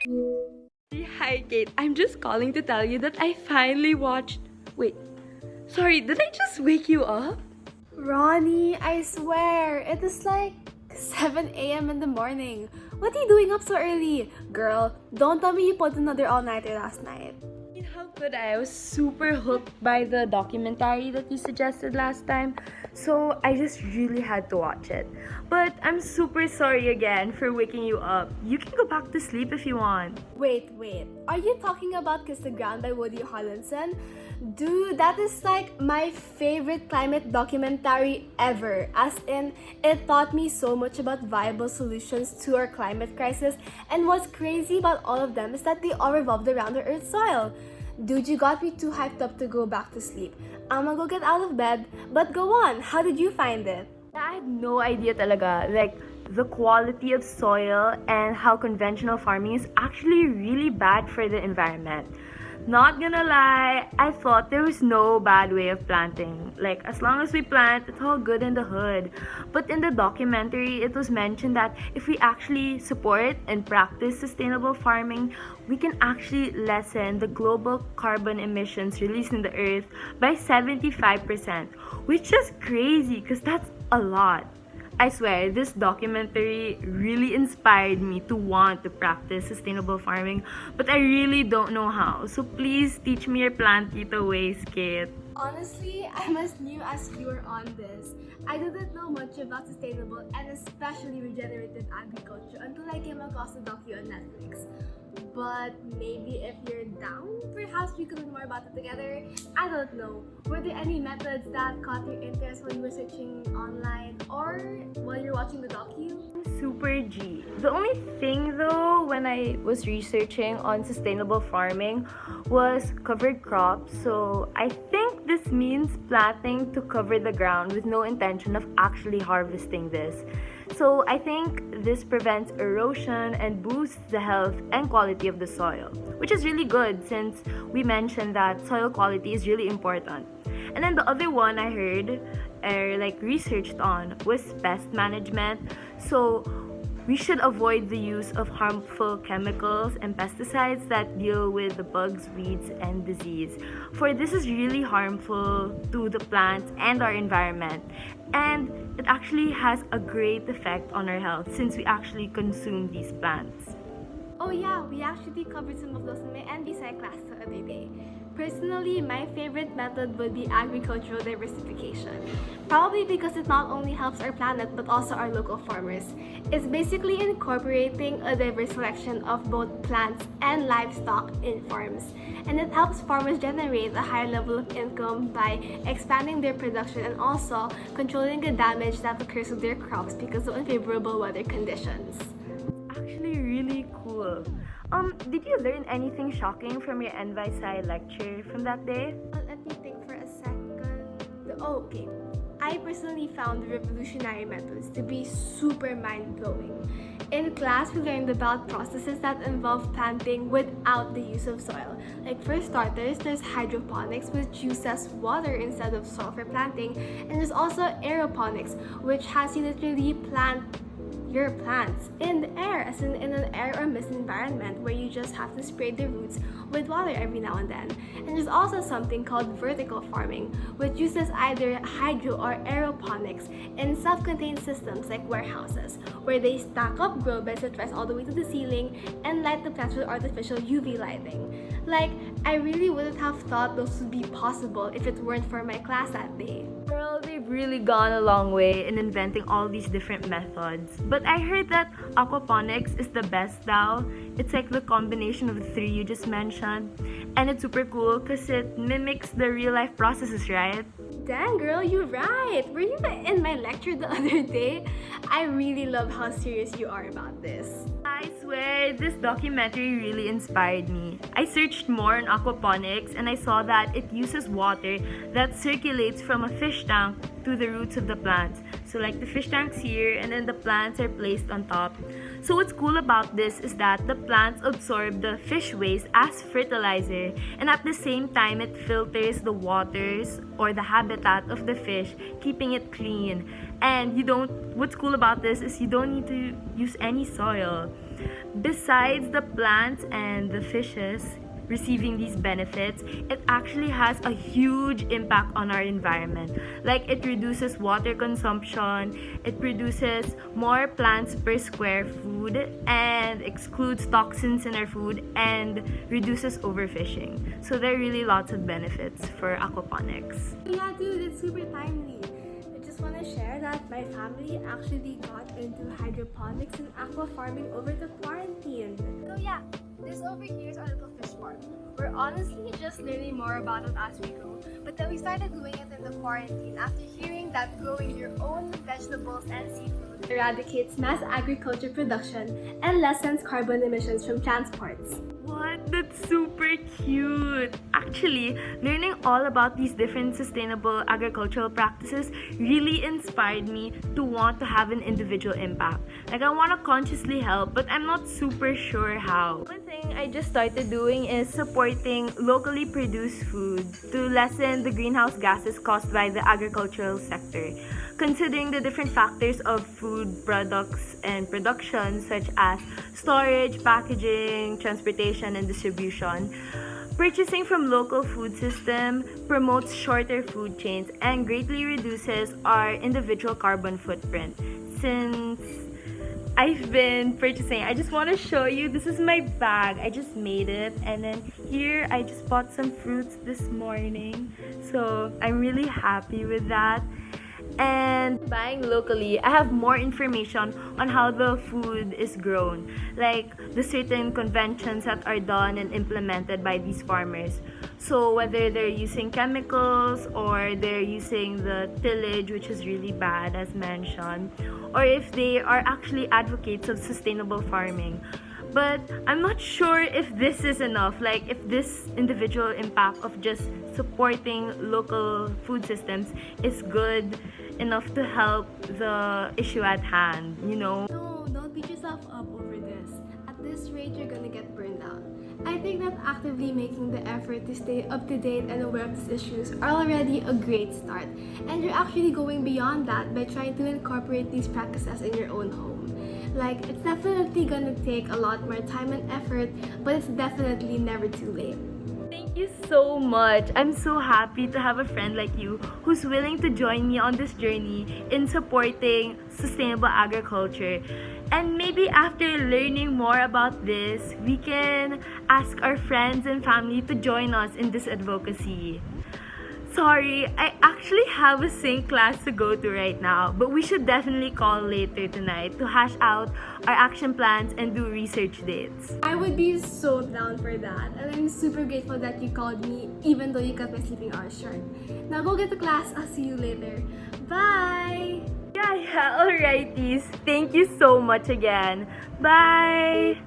Hi, Kate. I'm just calling to tell you that I finally watched. Wait, sorry, did I just wake you up? Ronnie, I swear, it is like 7 a.m. in the morning. What are you doing up so early? Girl, don't tell me you put another all-nighter last night. How could I? I was super hooked by the documentary that you suggested last time, so I just really had to watch it. But I'm super sorry again for waking you up. You can go back to sleep if you want. Wait. Are you talking about Kiss the Ground by Woody Harrelson? Dude, that is like my favorite climate documentary ever. As in, it taught me so much about viable solutions to our climate crisis. And what's crazy about all of them is that they all revolved around the Earth's soil. Dude, you got me too hyped up to go back to sleep. I'm gonna go get out of bed. But go on, how did you find it? I had no idea talaga. Like, the quality of soil and how conventional farming is actually really bad for the environment. Not gonna lie, I thought there was no bad way of planting. Like, as long as we plant, it's all good in the hood. But in the documentary, it was mentioned that if we actually support and practice sustainable farming, we can actually lessen the global carbon emissions released in the earth by 75%, which is crazy because that's a lot. I swear, this documentary really inspired me to want to practice sustainable farming, but I really don't know how. So please teach me your plantito ways, Kate. Honestly, I'm as new as you are on this. I didn't know much about sustainable and especially regenerative agriculture until I came across the docu on Netflix. But maybe if you're down, perhaps we could learn more about it together. I don't know. Were there any methods that caught your interest while you were searching online or while you're watching the docu? Super G. The only thing though, when I was researching on sustainable farming, was covered crops. So I think this means planting to cover the ground with no intention of actually harvesting this. So I think this prevents erosion and boosts the health and quality of the soil, which is really good since we mentioned that soil quality is really important. And then the other one I heard or researched on was pest management. So we should avoid the use of harmful chemicals and pesticides that deal with the bugs, weeds, and disease. For this is really harmful to the plants and our environment. And it actually has a great effect on our health since we actually consume these plants. Oh yeah, we actually covered some of those in my NBSci class the other day. Personally, my favorite method would be agricultural diversification. Probably because it not only helps our planet but also our local farmers. It's basically incorporating a diverse selection of both plants and livestock in farms. And it helps farmers generate a higher level of income by expanding their production and also controlling the damage that occurs to their crops because of unfavorable weather conditions. Actually really cool. Did you learn anything shocking from your NVSci lecture from that day? Let me think for a second. Okay. I personally found the revolutionary methods to be super mind-blowing. In class, we learned about processes that involve planting without the use of soil. Like for starters, there's hydroponics, which uses water instead of soil for planting, and there's also aeroponics, which has you literally plant your plants in the air, as in an air or mist environment where you just have to spray the roots with water every now and then. And there's also something called vertical farming, which uses either hydro or aeroponics in self-contained systems like warehouses, where they stack up grow beds that rise all the way to the ceiling and light the plants with artificial UV lighting. Like, I really wouldn't have thought those would be possible if it weren't for my class that day. Girl, they've really gone a long way in inventing all these different methods. But I heard that aquaponics is the best now. It's like the combination of the three you just mentioned. And it's super cool because it mimics the real life processes, right? Dang girl, you're right! Were you in my lecture the other day? I really love how serious you are about this. I swear, this documentary really inspired me. I searched more on aquaponics and I saw that it uses water that circulates from a fish tank to the roots of the plants. So like the fish tank's here and then the plants are placed on top. So what's cool about this is that the plants absorb the fish waste as fertilizer, and at the same time it filters the waters or the habitat of the fish, keeping it clean. And what's cool about this is you don't need to use any soil. Besides the plants and the fishes receiving these benefits, it actually has a huge impact on our environment. Like it reduces water consumption, it produces more plants per square foot, and excludes toxins in our food and reduces overfishing. So there are really lots of benefits for aquaponics. Yeah, dude, it's super timely. I just want to share that my family actually got into hydroponics and aqua farming over the quarantine. So yeah, this over here is our little fish farm. We're honestly just learning more about it as we go, but then we started doing it in the quarantine after hearing that growing your own vegetables and seafood Eradicates mass agriculture production and lessens carbon emissions from transports. What? That's super cute! Actually, learning all about these different sustainable agricultural practices really inspired me to want to have an individual impact. Like, I want to consciously help, but I'm not super sure how. One thing I just started doing is supporting locally produced food to lessen the greenhouse gases caused by the agricultural sector. Considering the different factors of food products and production, such as storage, packaging, transportation, and distribution, purchasing from local food system promotes shorter food chains and greatly reduces our individual carbon footprint. Since I've been purchasing, I just want to show you, this is my bag. I just made it, and then here I just bought some fruits this morning. So I'm really happy with that. And buying locally, I have more information on how the food is grown, like the certain conventions that are done and implemented by these farmers. So whether they're using chemicals or they're using the tillage, which is really bad as mentioned, or if they are actually advocates of sustainable farming. But I'm not sure if this is enough, like if this individual impact of just supporting local food systems is good enough to help the issue at hand, you know? No, don't beat yourself up over this. At this rate, you're gonna get burned out. I think that actively making the effort to stay up to date and aware of these issues are already a great start. And you're actually going beyond that by trying to incorporate these practices in your own home. Like, it's definitely gonna take a lot more time and effort, but it's definitely never too late. Thank you so much. I'm so happy to have a friend like you who's willing to join me on this journey in supporting sustainable agriculture. And maybe after learning more about this, we can ask our friends and family to join us in this advocacy. Sorry, I actually have a sync class to go to right now, but we should definitely call later tonight to hash out our action plans and do research dates. I would be so down for that, and I'm super grateful that you called me even though you cut my sleeping hours short. Now go get to class, I'll see you later. Bye! Yeah, alrighties. Thank you so much again. Bye!